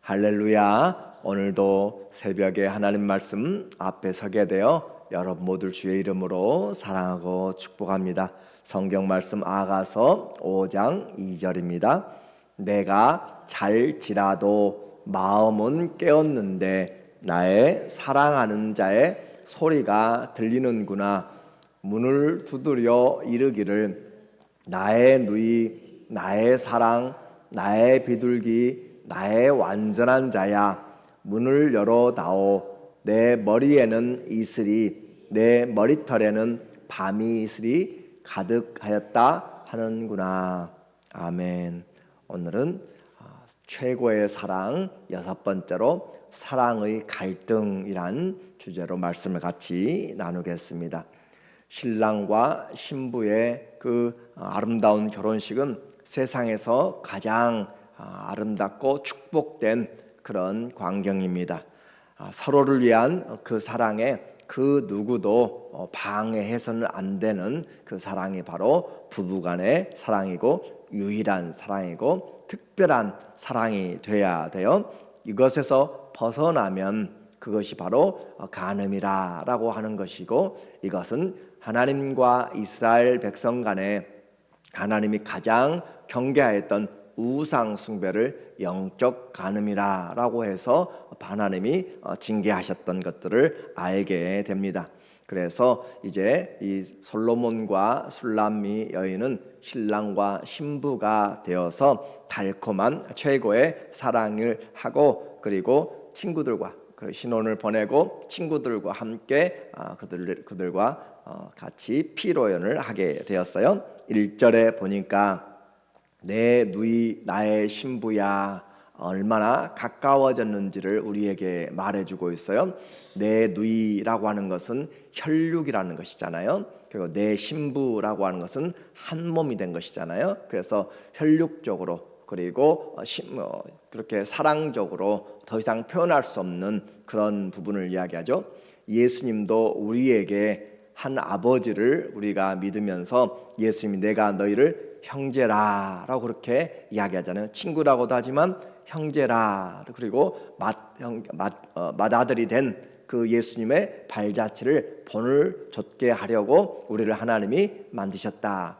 할렐루야. 오늘도 새벽에 하나님 말씀 앞에 서게 되어 여러분 모두 주의 이름으로 사랑하고 축복합니다. 성경 말씀 아가서 5장 2절입니다. 내가 잘지라도 마음은 깨었는데 나의 사랑하는 자의 소리가 들리는구나. 문을 두드려 이르기를 나의 누이, 나의 사랑, 나의 비둘기, 나의 완전한 자야, 문을 열어다오. 내 머리에는 이슬이, 내 머리털에는 밤이 이슬이 가득하였다 하는구나. 아멘. 오늘은 최고의 사랑, 여섯 번째로 사랑의 갈등이란 주제로 말씀을 같이 나누겠습니다. 신랑과 신부의 그 아름다운 결혼식은 세상에서 가장 아름답고 축복된 그런 광경입니다. 서로를 위한 그 사랑에 그 누구도 방해해서는 안 되는 그 사랑이 바로 부부간의 사랑이고 유일한 사랑이고 특별한 사랑이 돼야 돼요. 이것에서 벗어나면 그것이 바로 간음이라고 하는 것이고, 이것은 하나님과 이스라엘 백성 간에 하나님이 가장 경계하였던 우상 숭배를 영적 간음이라고 해서 하나님이 징계하셨던 것들을 알게 됩니다. 그래서 이제 이 솔로몬과 술람미 여인은 신랑과 신부가 되어서 달콤한 최고의 사랑을 하고, 그리고 친구들과 신혼을 보내고 친구들과 함께 그들과 같이 피로연을 하게 되었어요. 1절에 보니까 내 누이 나의 신부야, 얼마나 가까워졌는지를 우리에게 말해주고 있어요. 내 누이라고 하는 것은 혈육이라는 것이잖아요. 그리고 내 신부라고 하는 것은 한 몸이 된 것이잖아요. 그래서 혈육적으로, 그리고 그렇게 사랑적으로 더 이상 표현할 수 없는 그런 부분을 이야기하죠. 예수님도 우리에게 한 아버지를 우리가 믿으면서 예수님이 내가 너희를 형제라라고 그렇게 이야기하잖아요. 친구라고도 하지만 형제라, 그리고 맏아들이 된 그 예수님의 발자취를 본을 좇게 하려고 우리를 하나님이 만드셨다.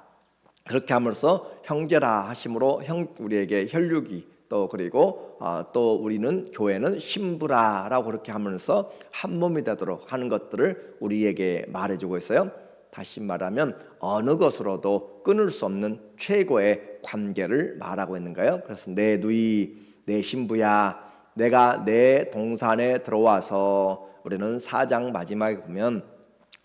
그렇게 함으로써 형제라 하심으로 우리에게 혈육이 그리고 또 우리는 교회는 신부라라고 그렇게 하면서 한 몸이 되도록 하는 것들을 우리에게 말해주고 있어요. 다시 말하면 어느 것으로도 끊을 수 없는 최고의 관계를 말하고 있는 거예요. 그래서 내 누이, 내 신부야, 내가 내 동산에 들어와서, 우리는 4장 마지막에 보면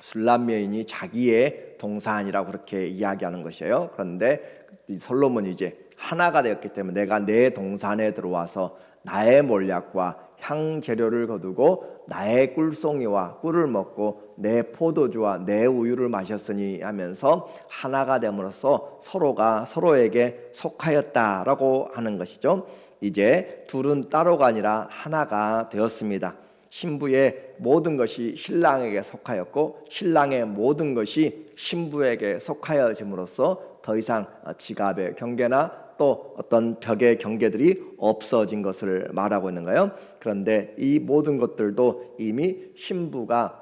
술람 여인이 자기의 동산이라고 그렇게 이야기하는 것이에요. 그런데 솔로몬이 이제 하나가 되었기 때문에 내가 내 동산에 들어와서 나의 몰약과 향 재료를 거두고 나의 꿀송이와 꿀을 먹고 내 포도주와 내 우유를 마셨으니 하면서 하나가 됨으로써 서로가 서로에게 속하였다라고 하는 것이죠. 이제 둘은 따로가 아니라 하나가 되었습니다. 신부의 모든 것이 신랑에게 속하였고 신랑의 모든 것이 신부에게 속하여짐으로써 더 이상 지갑의 경계나 또 어떤 벽의 경계들이 없어진 것을 말하고 있는 거예요. 그런데 이 모든 것들도 이미 신부가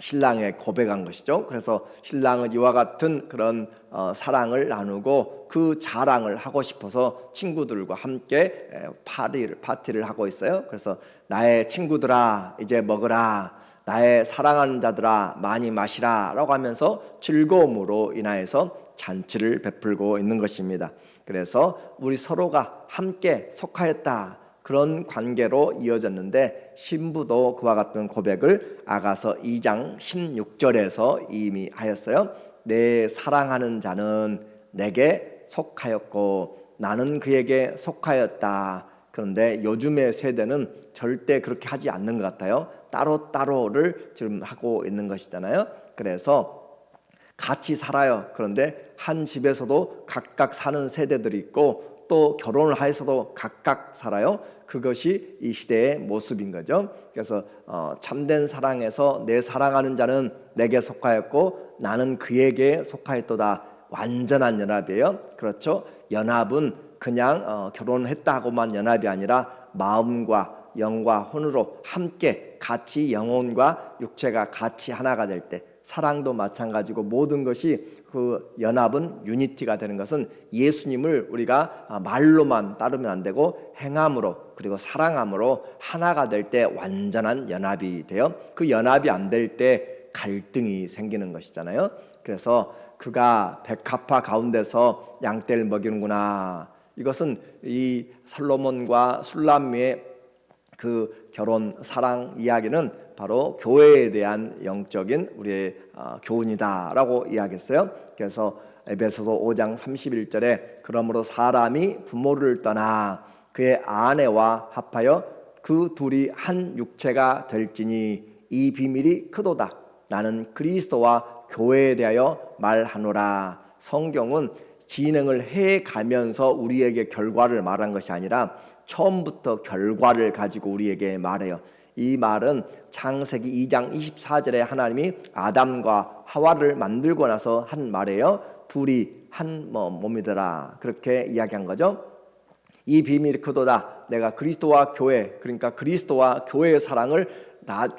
신랑에 고백한 것이죠. 그래서 신랑은 이와 같은 그런 사랑을 나누고 그 자랑을 하고 싶어서 친구들과 함께 파티를 하고 있어요. 그래서 나의 친구들아 이제 먹으라, 나의 사랑하는 자들아 많이 마시라 라고 하면서 즐거움으로 인하여서 잔치를 베풀고 있는 것입니다. 그래서 우리 서로가 함께 속하였다, 그런 관계로 이어졌는데, 신부도 그와 같은 고백을 아가서 2장 16절에서 이미 하였어요. 내 사랑하는 자는 내게 속하였고 나는 그에게 속하였다. 그런데 요즘의 세대는 절대 그렇게 하지 않는 것 같아요. 따로따로를 지금 하고 있는 것이잖아요. 그래서 같이 살아요. 그런데 한 집에서도 각각 사는 세대들이 있고 또 결혼을 하여서도 각각 살아요. 그것이 이 시대의 모습인 거죠. 그래서 참된 사랑에서 내 사랑하는 자는 내게 속하였고 나는 그에게 속하였도다. 완전한 연합이에요. 그렇죠? 연합은 그냥 결혼했다고만 연합이 아니라 마음과 영과 혼으로 함께 같이 영혼과 육체가 같이 하나가 될 때, 사랑도 마찬가지고 모든 것이 그 연합은 유니티가 되는 것은 예수님을 우리가 말로만 따르면 안 되고 행함으로 그리고 사랑함으로 하나가 될 때 완전한 연합이 돼요. 그 연합이 안 될 때 갈등이 생기는 것이잖아요. 그래서 그가 백합화 가운데서 양떼를 먹이는구나. 이것은 이 솔로몬과 술람미의 그 결혼 사랑 이야기는 바로 교회에 대한 영적인 우리의 교훈이다라고 이야기했어요. 그래서 에베소서 5장 31절에 그러므로 사람이 부모를 떠나 그의 아내와 합하여 그 둘이 한 육체가 될지니 이 비밀이 크도다. 나는 그리스도와 교회에 대하여 말하노라. 성경은 진행을 해가면서 우리에게 결과를 말한 것이 아니라 처음부터 결과를 가지고 우리에게 말해요. 이 말은 창세기 2장 24절에 하나님이 아담과 하와를 만들고 나서 한 말이에요. 둘이 한 몸이더라. 그렇게 이야기한 거죠. 이 비밀이 크도다. 내가 그리스도와 교회, 그러니까 그리스도와 교회의 사랑을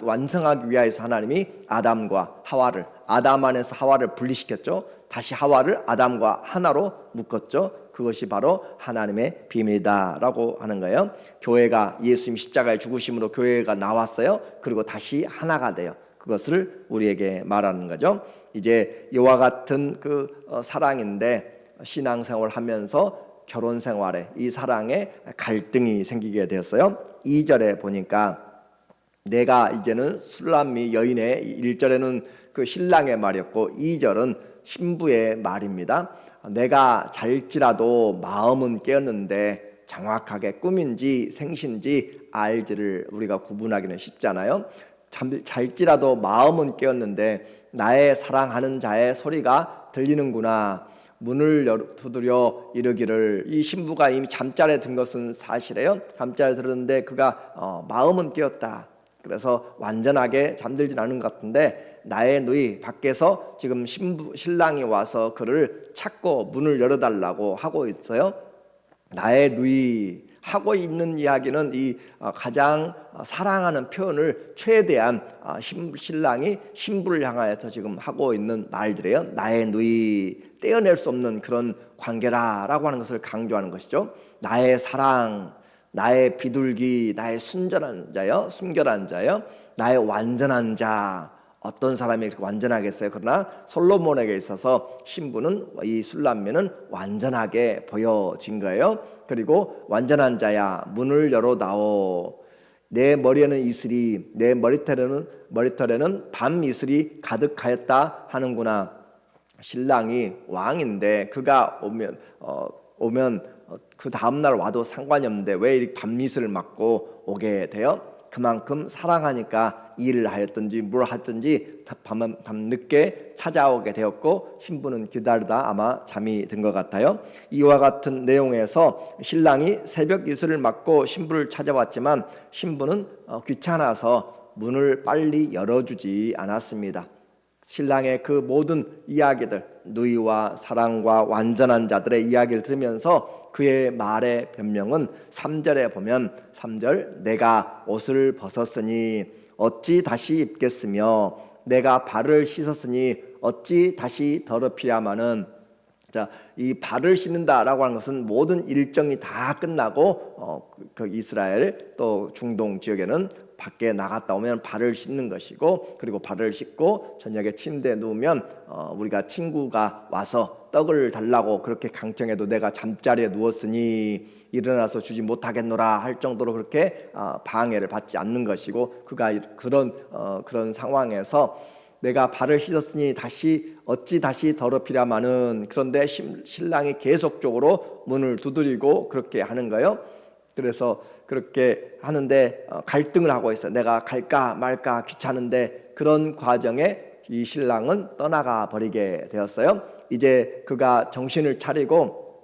완성하기 위하여서 하나님이 아담과 하와를, 아담 안에서 하와를 분리시켰죠. 다시 하와를 아담과 하나로 묶었죠. 그것이 바로 하나님의 비밀이다라고 하는 거예요. 교회가 예수님 십자가의 죽으심으로 교회가 나왔어요. 그리고 다시 하나가 돼요. 그것을 우리에게 말하는 거죠. 이제 이와 같은 그 사랑인데 신앙생활을 하면서 결혼 생활에 이 사랑에 갈등이 생기게 되었어요. 2절에 보니까 내가 이제는 술람미 여인의 1절에는 그 신랑의 말이었고 2절은 신부의 말입니다. 내가 잘지라도 마음은 깨었는데 정확하게 꿈인지 생신지 알지를 우리가 구분하기는 쉽잖아요. 잘지라도 마음은 깨었는데 나의 사랑하는 자의 소리가 들리는구나. 문을 두드려 이르기를. 이 신부가 이미 잠자리에 든 것은 사실이에요. 잠자리에 들었는데 그가 마음은 깨었다. 그래서 완전하게 잠들진 않은 것 같은데 나의 누이 밖에서 지금 신랑이 와서 그를 찾고 문을 열어달라고 하고 있어요. 나의 누이 하고 있는 이야기는 이 가장 사랑하는 표현을 최대한 신랑이 신부를 향하여서 지금 하고 있는 말들이에요. 나의 누이, 떼어낼 수 없는 그런 관계라라고 하는 것을 강조하는 것이죠. 나의 사랑, 나의 비둘기, 나의 순결한 자요, 나의 완전한 자. 어떤 사람이 그렇게 완전하겠어요? 그러나 솔로몬에게 있어서 신부는, 이 술람미는 완전하게 보여진 거예요. 그리고 완전한 자야, 문을 열어다오. 내 머리에는 이슬이, 내 머리털에는 밤 이슬이 가득하였다 하는구나. 신랑이 왕인데 그가 오면 그 다음날 와도 상관이 없는데 왜 이렇게 밤이슬을 맞고 오게 돼요? 그만큼 사랑하니까 일을 하였든지 뭘 하든지 밤 늦게 찾아오게 되었고 신부는 기다리다 아마 잠이 든 것 같아요. 이와 같은 내용에서 신랑이 새벽 이슬을 맞고 신부를 찾아왔지만 신부는 귀찮아서 문을 빨리 열어주지 않았습니다. 신랑의 그 모든 이야기들, 누이와 사랑과 완전한 자들의 이야기를 들으면서 그의 말의 변명은 3절에 보면 3절 내가 옷을 벗었으니 어찌 다시 입겠으며 내가 발을 씻었으니 어찌 다시 더럽히야마는. 자, 이 발을 씻는다라고 하는 것은 모든 일정이 다 끝나고 그 이스라엘 또 중동 지역에는 밖에 나갔다 오면 발을 씻는 것이고, 그리고 발을 씻고 저녁에 침대에 누우면 우리가 친구가 와서 떡을 달라고 그렇게 강청해도 내가 잠자리에 누웠으니 일어나서 주지 못하겠노라 할 정도로 그렇게 방해를 받지 않는 것이고, 그가 그런 상황에서 내가 발을 씻었으니 어찌 다시 더럽히랴마는. 그런데 신랑이 계속적으로 문을 두드리고 그렇게 하는 거예요. 그래서 그렇게 하는데 갈등을 하고 있어요. 내가 갈까 말까 귀찮은데 그런 과정에 이 신랑은 떠나가 버리게 되었어요. 이제 그가 정신을 차리고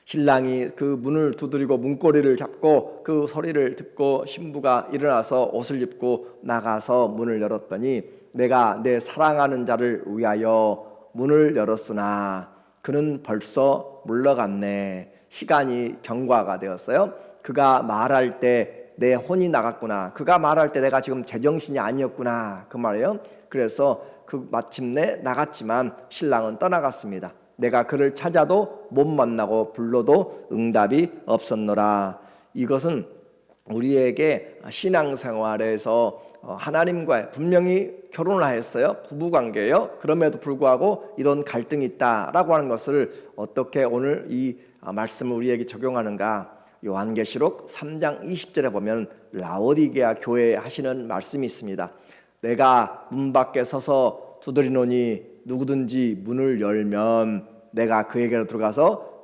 신랑이 그 문을 두드리고 문고리를 잡고 그 소리를 듣고 신부가 일어나서 옷을 입고 나가서 문을 열었더니 내가 내 사랑하는 자를 위하여 문을 열었으나 그는 벌써 물러갔네. 시간이 경과가 되었어요. 그가 말할 때 내 혼이 나갔구나. 그가 말할 때 내가 지금 제정신이 아니었구나. 그 말이에요. 그래서 그 마침내 나갔지만 신랑은 떠나갔습니다. 내가 그를 찾아도 못 만나고 불러도 응답이 없었노라. 이것은 우리에게 신앙생활에서 하나님과 분명히 결혼을 하였어요. 부부관계예요. 그럼에도 불구하고 이런 갈등이 있다라고 하는 것을 어떻게 오늘 이 말씀을 우리에게 적용하는가. 요한계시록 3장 20절에 보면 라오디게아 교회에 하시는 말씀이 있습니다. 내가 문 밖에 서서 두드리노니 누구든지 문을 열면 내가 그에게로 들어가서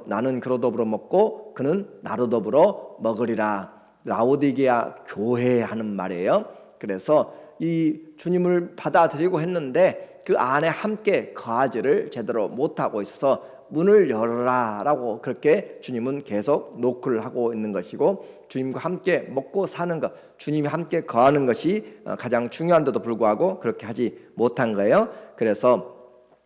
나는 그로 더불어 먹고 그는 나로 더불어 먹으리라. 라오디게아 교회에 하는 말이에요. 그래서 이 주님을 받아들이고 했는데 그 안에 함께 거하지를 제대로 못하고 있어서 문을 열어라 라고 그렇게 주님은 계속 노크를 하고 있는 것이고, 주님과 함께 먹고 사는 것, 주님이 함께 거하는 것이 가장 중요한데도 불구하고 그렇게 하지 못한 거예요. 그래서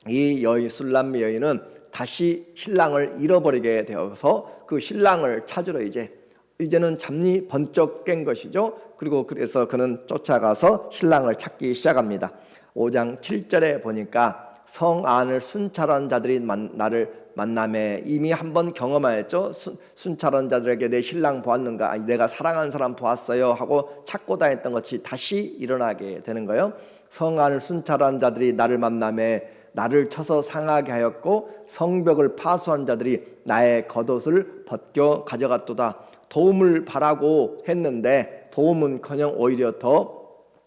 이 여인 술람미 여인은 다시 신랑을 잃어버리게 되어서 그 신랑을 찾으러 이제는 잠이 번쩍 깬 것이죠. 그래서 그는 쫓아가서 신랑을 찾기 시작합니다. 5장 7절에 보니까 성 안을 순찰한 자들이 나를 만남에, 이미 한번 경험하였죠. 순찰한 자들에게 내 신랑 보았는가, 내가 사랑하는 사람 보았어요 하고 찾고 다녔던 것이 다시 일어나게 되는 거예요. 성 안을 순찰한 자들이 나를 만남에 나를 쳐서 상하게 하였고 성벽을 파수한 자들이 나의 겉옷을 벗겨 가져갔도다. 도움을 바라고 했는데 도움은커녕 오히려 더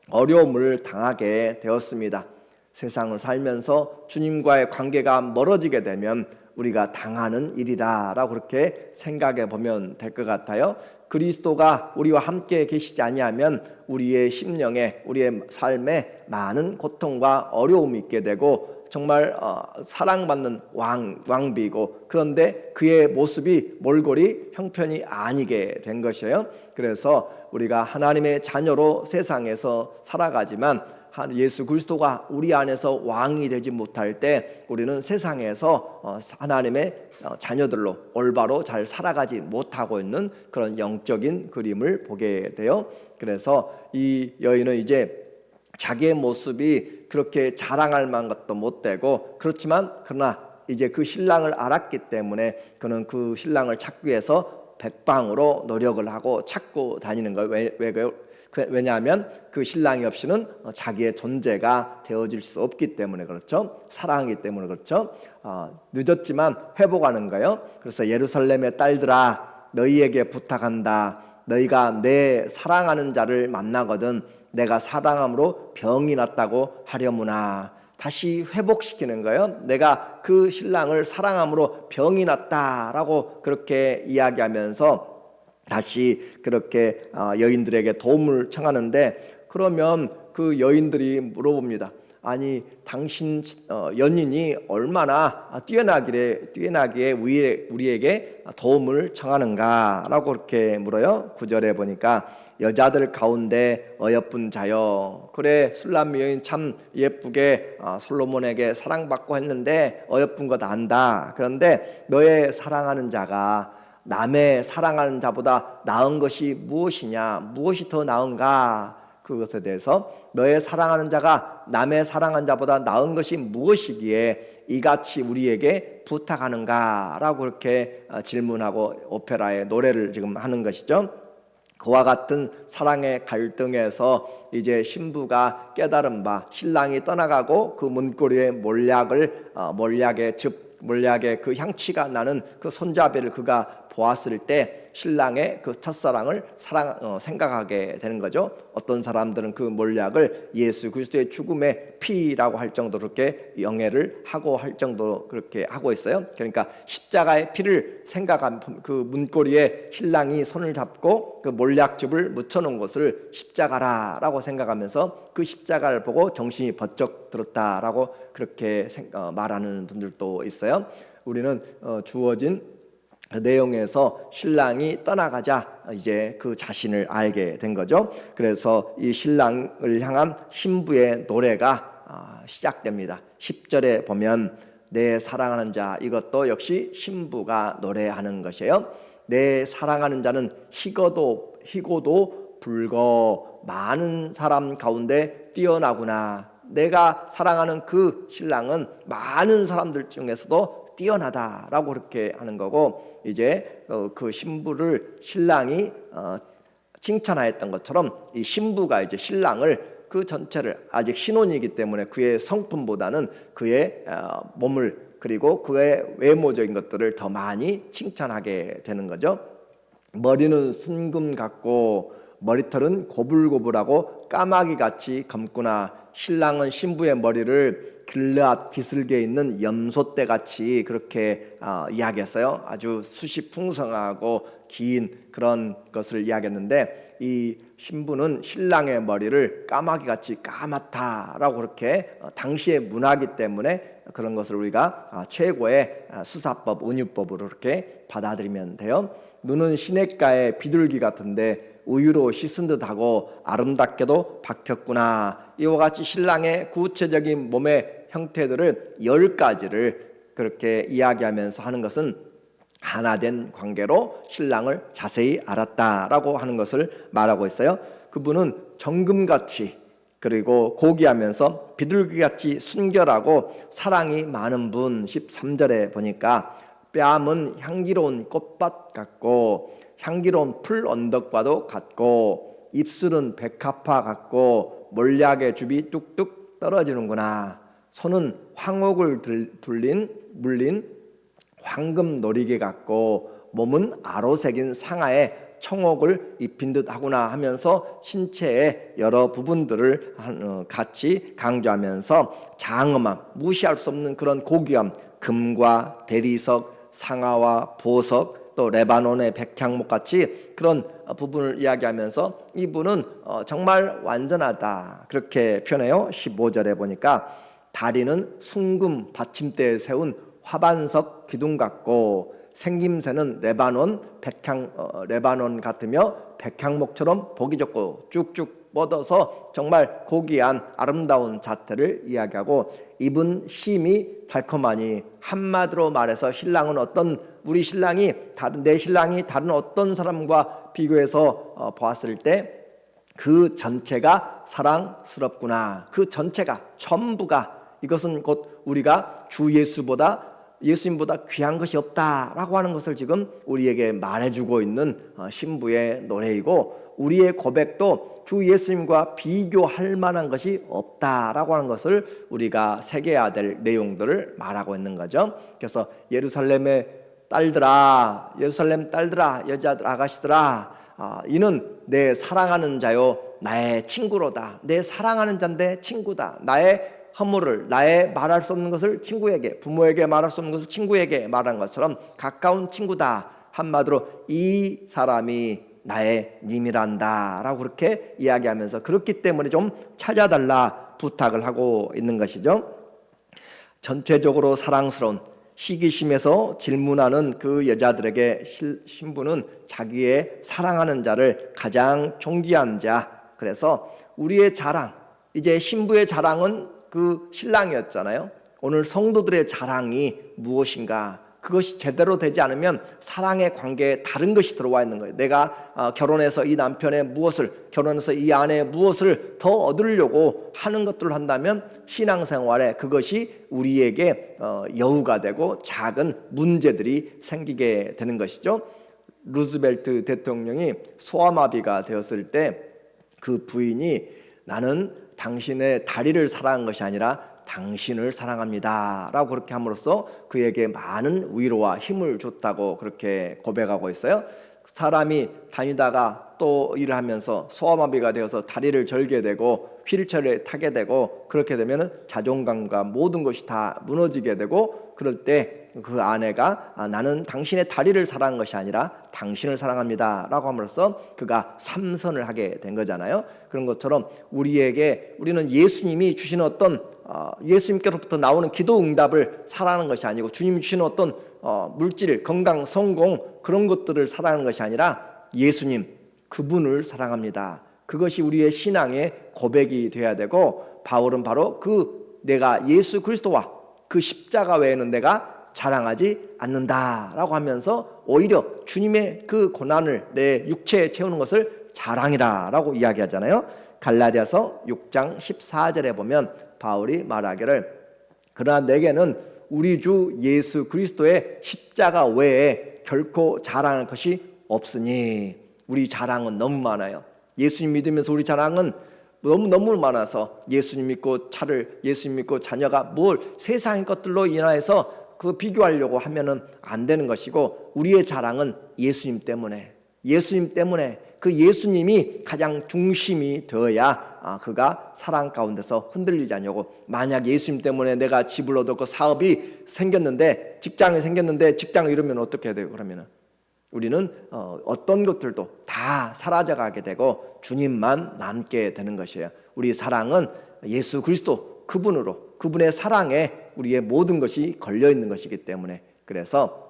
어려움을 당하게 되었습니다. 세상을 살면서 주님과의 관계가 멀어지게 되면 우리가 당하는 일이라고 그렇게 생각해 보면 될 것 같아요. 그리스도가 우리와 함께 계시지 아니하면 우리의 심령에, 우리의 삶에 많은 고통과 어려움이 있게 되고 정말 사랑받는 왕비고, 그런데 그의 모습이 몰골이 형편이 아니게 된 것이에요. 그래서 우리가 하나님의 자녀로 세상에서 살아가지만 예수 그리스도가 우리 안에서 왕이 되지 못할 때 우리는 세상에서 하나님의 자녀들로 올바로 잘 살아가지 못하고 있는 그런 영적인 그림을 보게 돼요. 그래서 이 여인은 이제 자기의 모습이 그렇게 자랑할 만한 것도 못 되고, 그러나 이제 그 신랑을 알았기 때문에 그는 그 신랑을 찾기 위해서 백방으로 노력을 하고 찾고 다니는 거예요. 왜냐하면 그 신랑이 없이는 자기의 존재가 되어질 수 없기 때문에 그렇죠. 사랑하기 때문에 그렇죠. 늦었지만 회복하는 거예요. 그래서 예루살렘의 딸들아, 너희에게 부탁한다. 너희가 내 사랑하는 자를 만나거든 내가 사랑함으로 병이 났다고 하려무나. 다시 회복시키는 거예요. 내가 그 신랑을 사랑함으로 병이 났다라고 그렇게 이야기하면서 다시 그렇게 여인들에게 도움을 청하는데, 그러면 그 여인들이 물어봅니다. 아니 당신 연인이 얼마나 뛰어나기에 우리에게 도움을 청하는가 라고 그렇게 물어요. 9절에 보니까 여자들 가운데 어여쁜 자여, 그래 술람미 여인 참 예쁘게 솔로몬에게 사랑받고 했는데 어여쁜 것 안다. 그런데 너의 사랑하는 자가 남의 사랑하는 자보다 나은 것이 무엇이냐, 무엇이 더 나은가, 그것에 대해서 너의 사랑하는 자가 남의 사랑하는 자보다 나은 것이 무엇이기에 이같이 우리에게 부탁하는가 라고 그렇게 질문하고 오페라의 노래를 지금 하는 것이죠. 그와 같은 사랑의 갈등에서 이제 신부가 깨달은 바, 신랑이 떠나가고 그 문고리의 몰약의 그 향취가 나는 그 손잡이를 그가 보았을 때 신랑의 그 첫사랑을 생각하게 되는 거죠. 어떤 사람들은 그 몰약을 예수 그리스도의 죽음의 피라고 할 정도로 그렇게 영예를 하고 할 정도로 그렇게 하고 있어요. 그러니까 십자가의 피를 생각한 그 문고리에 신랑이 손을 잡고 그 몰약즙을 묻혀놓은 것을 십자가라고 생각하면서 그 십자가를 보고 정신이 번쩍 들었다라고 그렇게 말하는 분들도 있어요. 우리는 주어진 내용에서 신랑이 떠나가자 이제 그 자신을 알게 된 거죠. 그래서 이 신랑을 향한 신부의 노래가 시작됩니다. 10절에 보면 내 사랑하는 자, 이것도 역시 신부가 노래하는 것이에요. 내 사랑하는 자는 희고도 붉어 많은 사람 가운데 뛰어나구나. 내가 사랑하는 그 신랑은 많은 사람들 중에서도 뛰어나다라고 그렇게 하는 거고, 이제 그 신부를 신랑이 칭찬하였던 것처럼 이 신부가 이제 신랑을 그 전체를, 아직 신혼이기 때문에 그의 성품보다는 그의 몸을 그리고 그의 외모적인 것들을 더 많이 칭찬하게 되는 거죠. 머리는 순금 같고 머리털은 고불고불하고 까마귀같이 검구나. 신랑은 신부의 머리를 길르앗 기슭에 있는 염소떼같이 그렇게 이야기했어요. 아주 숱이 풍성하고 긴 그런 것을 이야기했는데, 이 신부는 신랑의 머리를 까마귀같이 까맣다라고 그렇게 당시의 문화이기 때문에 그런 것을 우리가 최고의 수사법, 은유법으로 그렇게 받아들이면 돼요. 눈은 시냇가의 비둘기 같은데 우유로 씻은 듯하고 아름답게도 박혔구나. 이와 같이 신랑의 구체적인 몸의 형태들을 10가지를 그렇게 이야기하면서 하는 것은 하나된 관계로 신랑을 자세히 알았다라고 하는 것을 말하고 있어요. 그분은 정금같이 그리고 고귀하면서 비둘기같이 순결하고 사랑이 많은 분. 13절에 보니까 뺨은 향기로운 꽃밭 같고 향기로운 풀 언덕과도 같고 입술은 백합화 같고 몰약의 줍이 뚝뚝 떨어지는구나. 손은 황옥을 물린 황금 놀이개 같고 몸은 아로새긴 상아에 청옥을 입힌 듯 하구나 하면서 신체의 여러 부분들을 같이 강조하면서 장엄함, 무시할 수 없는 그런 고귀함, 금과 대리석, 상아와 보석, 또 레바논의 백향목 같이 그런 부분을 이야기하면서 이분은 정말 완전하다 그렇게 표현해요. 15절에 보니까 다리는 순금 받침대에 세운 화반석 기둥 같고 생김새는 레바논 같으며 백향목처럼 보기 좋고 쭉쭉 뻗어서 정말 고귀한 아름다운 자태를 이야기하고, 입은 심이 달콤하니. 한마디로 말해서 신랑은 우리 신랑이 내 신랑이 다른 어떤 사람과 비교해서 보았을 때 그 전체가 사랑스럽구나. 그 전체가 전부가, 이것은 곧 우리가 주 예수님보다 귀한 것이 없다라고 하는 것을 지금 우리에게 말해주고 있는 신부의 노래이고, 우리의 고백도 주 예수님과 비교할 만한 것이 없다라고 하는 것을 우리가 새겨야 될 내용들을 말하고 있는 거죠. 그래서 예루살렘 딸들아, 여자들 아가씨들아, 이는 내 사랑하는 자요 나의 친구로다. 내 사랑하는 자인데 친구다. 나의 허물을, 나의 말할 수 없는 것을 친구에게, 부모에게 말할 수 없는 것을 친구에게 말한 것처럼 가까운 친구다. 한마디로 이 사람이 나의 님이란다 라고 그렇게 이야기하면서, 그렇기 때문에 좀 찾아달라 부탁을 하고 있는 것이죠. 전체적으로 사랑스러운, 시기심에서 질문하는 그 여자들에게 신부는 자기의 사랑하는 자를 가장 존귀한 자, 그래서 우리의 자랑, 이제 신부의 자랑은 그 신랑이었잖아요. 오늘 성도들의 자랑이 무엇인가? 그것이 제대로 되지 않으면 사랑의 관계에 다른 것이 들어와 있는 거예요. 내가 결혼해서 이 남편의 무엇을, 결혼해서 이 아내의 무엇을 더 얻으려고 하는 것들을 한다면 신앙생활에 그것이 우리에게 여우가 되고 작은 문제들이 생기게 되는 것이죠. 루즈벨트 대통령이 소아마비가 되었을 때 그 부인이 나는 당신의 다리를 사랑한 것이 아니라 당신을 사랑합니다 라고 그렇게 함으로써 그에게 많은 위로와 힘을 줬다고 그렇게 고백하고 있어요. 사람이 다니다가 또 일을 하면서 소아마비가 되어서 다리를 절게 되고 휠체어를 타게 되고, 그렇게 되면 자존감과 모든 것이 다 무너지게 되고, 그럴 때 그 아내가 나는 당신의 다리를 사랑한 것이 아니라 당신을 사랑합니다 라고 함으로써 그가 삼선을 하게 된 거잖아요. 그런 것처럼 우리는 예수님이 주시는 어떤 예수님께로부터 나오는 기도 응답을 사랑하는 것이 아니고, 주님이 주시는 어떤 물질, 건강, 성공, 그런 것들을 사랑하는 것이 아니라 예수님, 그분을 사랑합니다. 그것이 우리의 신앙의 고백이 되어야 되고, 바울은 바로 내가 예수 그리스도와 그 십자가 외에는 내가 자랑하지 않는다라고 하면서 오히려 주님의 그 고난을 내 육체에 채우는 것을 자랑이라라고 이야기하잖아요. 갈라디아서 6장 14절에 보면 바울이 말하기를 그러나 내게는 우리 주 예수 그리스도의 십자가 외에 결코 자랑할 것이 없으니. 우리 자랑은 너무 많아요. 예수님 믿으면서 우리 자랑은 너무 많아서 예수님 믿고 차를, 예수님 믿고 자녀가 뭘 세상의 것들로 인하여서 그 비교하려고 하면은 안 되는 것이고, 우리의 자랑은 예수님 때문에 그 예수님이 가장 중심이 되어야 그가 사랑 가운데서 흔들리지 않냐고. 만약 예수님 때문에 내가 집을 얻었고 사업이 생겼는데, 직장이 생겼는데 직장을 잃으면 어떻게 해야 돼요? 그러면은 우리는 어떤 것들도 다 사라져가게 되고 주님만 남게 되는 것이에요. 우리 사랑은 예수 그리스도 그분으로, 그분의 사랑에 우리의 모든 것이 걸려있는 것이기 때문에, 그래서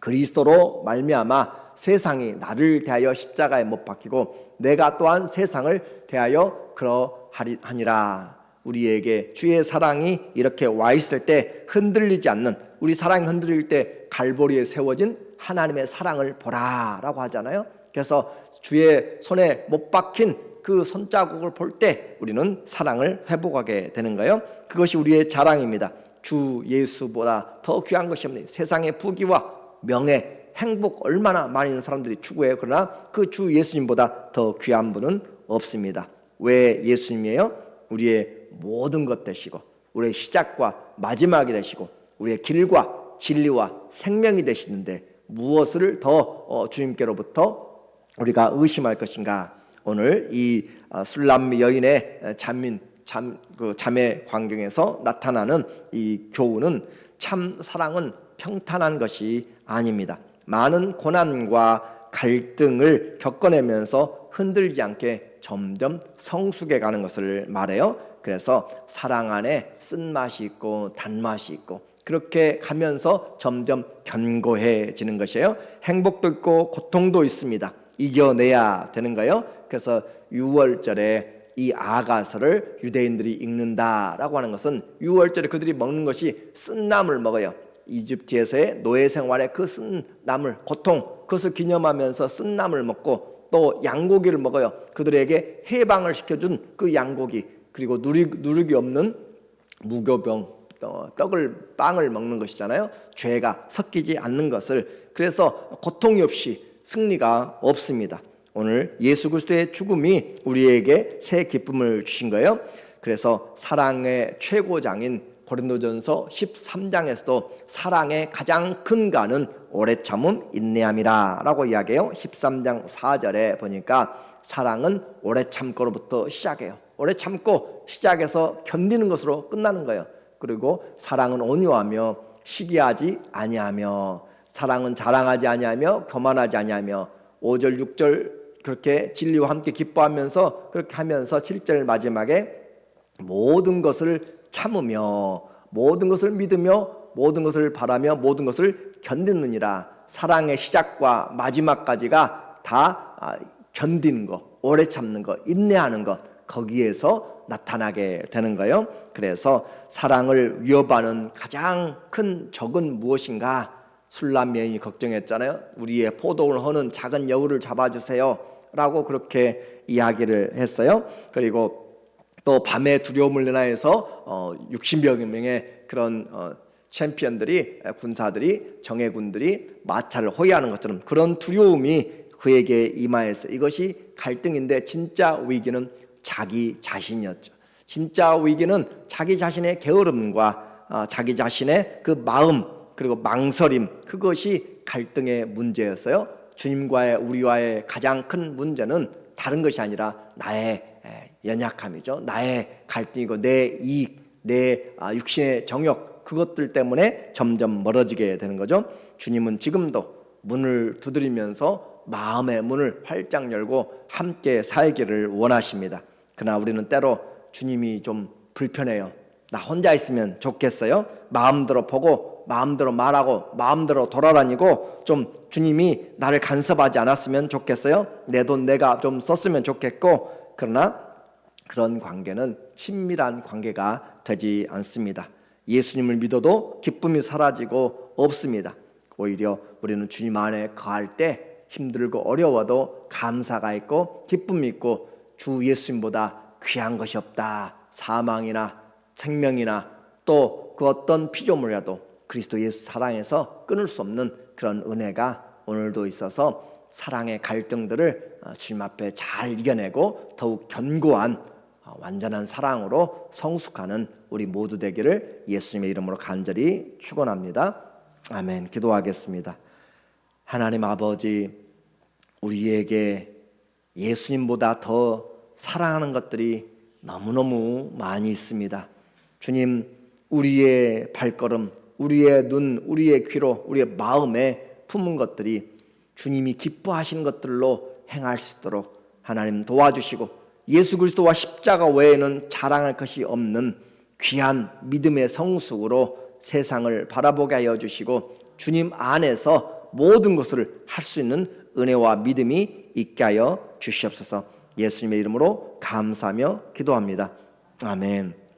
그리스도로 말미암아 세상이 나를 대하여 십자가에 못 박히고 내가 또한 세상을 대하여 그러하니라. 우리에게 주의 사랑이 이렇게 와 있을 때 흔들리지 않는, 우리 사랑이 흔들릴 때 갈보리에 세워진 하나님의 사랑을 보라라고 하잖아요. 그래서 주의 손에 못 박힌 그 손자국을 볼 때 우리는 사랑을 회복하게 되는 거예요. 그것이 우리의 자랑입니다. 주 예수보다 더 귀한 것이 없네. 세상의 부귀와 명예, 행복 얼마나 많은 사람들이 추구해요. 그러나 그 주 예수님보다 더 귀한 분은 없습니다. 왜 예수님이에요? 우리의 모든 것 되시고, 우리의 시작과 마지막이 되시고, 우리의 길과 진리와 생명이 되시는데 무엇을 더 주님께로부터 우리가 의심할 것인가? 오늘 이 술람 여인의 자매 광경에서 나타나는 이 교훈은, 참 사랑은 평탄한 것이 아닙니다. 많은 고난과 갈등을 겪어내면서 흔들리지 않게 점점 성숙해 가는 것을 말해요. 그래서 사랑 안에 쓴맛이 있고 단맛이 있고, 그렇게 가면서 점점 견고해지는 것이에요. 행복도 있고 고통도 있습니다. 이겨내야 되는 거예요. 그래서 6월절에 이 아가서를 유대인들이 읽는다라고 하는 것은, 6월절에 그들이 먹는 것이 쓴나물 먹어요. 이집트에서의 노예 생활의 그 쓴나물, 고통, 그것을 기념하면서 쓴나물 먹고, 또 양고기를 먹어요. 그들에게 해방을 시켜준 그 양고기, 그리고 누룩이 없는 무교병, 빵을 먹는 것이잖아요. 죄가 섞이지 않는 것을. 그래서 고통이 없이 승리가 없습니다. 오늘 예수 그리스도의 죽음이 우리에게 새 기쁨을 주신 거예요. 그래서 사랑의 최고장인 고린도전서 13장에서도 사랑의 가장 큰 간은 오래 참음 인내함이라 라고 이야기해요. 13장 4절에 보니까 사랑은 오래 참고로부터 시작해요. 오래 참고 시작해서 견디는 것으로 끝나는 거예요. 그리고 사랑은 온유하며 시기하지 아니하며, 사랑은 자랑하지 아니하며 교만하지 아니하며, 5절 6절 그렇게 진리와 함께 기뻐하면서 그렇게 하면서 7절 마지막에 모든 것을 참으며, 모든 것을 믿으며, 모든 것을 바라며, 모든 것을 견디느니라. 사랑의 시작과 마지막까지가 다 견디는 것, 오래 참는 것, 인내하는 것, 거기에서 나타나게 되는 거예요. 그래서 사랑을 위협하는 가장 큰 적은 무엇인가? 술람 여인이 걱정했잖아요. 우리의 포도를 허는 작은 여우를 잡아주세요 라고 그렇게 이야기를 했어요. 그리고 또 밤의 두려움을 인하여서 60여 명의 그런 챔피언들이, 군사들이, 정예군들이 마차를 호위하는 것처럼 그런 두려움이 그에게 임하였어요. 이것이 갈등인데, 진짜 위기는 자기 자신이었죠. 진짜 위기는 자기 자신의 게으름과 자기 자신의 그 마음, 그리고 망설임, 그것이 갈등의 문제였어요. 주님과의, 우리와의 가장 큰 문제는 다른 것이 아니라 나의 연약함이죠. 나의 갈등이고 내 이익, 내 육신의 정욕, 그것들 때문에 점점 멀어지게 되는 거죠. 주님은 지금도 문을 두드리면서 마음의 문을 활짝 열고 함께 살기를 원하십니다. 그러나 우리는 때로 주님이 좀 불편해요. 나 혼자 있으면 좋겠어요. 마음대로 보고 마음대로 말하고 마음대로 돌아다니고, 좀 주님이 나를 간섭하지 않았으면 좋겠어요. 내 돈 내가 좀 썼으면 좋겠고. 그러나 그런 관계는 친밀한 관계가 되지 않습니다. 예수님을 믿어도 기쁨이 사라지고 없습니다. 오히려 우리는 주님 안에 거할 때 힘들고 어려워도 감사가 있고 기쁨이 있고 주 예수님보다 귀한 것이 없다. 사망이나 생명이나 또 그 어떤 피조물이라도 그리스도 예수 사랑에서 끊을 수 없는 그런 은혜가 오늘도 있어서 사랑의 갈등들을 주님 앞에 잘 이겨내고 더욱 견고한 완전한 사랑으로 성숙하는 우리 모두 되기를 예수님의 이름으로 간절히 축원합니다. 아멘. 기도하겠습니다. 하나님 아버지, 우리에게 예수님보다 더 사랑하는 것들이 너무너무 많이 있습니다. 주님, 우리의 발걸음, 우리의 눈, 우리의 귀로, 우리의 마음에 품은 것들이 주님이 기뻐하시는 것들로 행할 수 있도록 하나님 도와주시고, 예수 그리스도와 십자가 외에는 자랑할 것이 없는 귀한 믿음의 성숙으로 세상을 바라보게 하여 주시고, 주님 안에서 모든 것을 할 수 있는 은혜와 믿음이 있게 하여 주시옵소서. 예수님의 이름으로 감사하며 기도합니다. 아멘.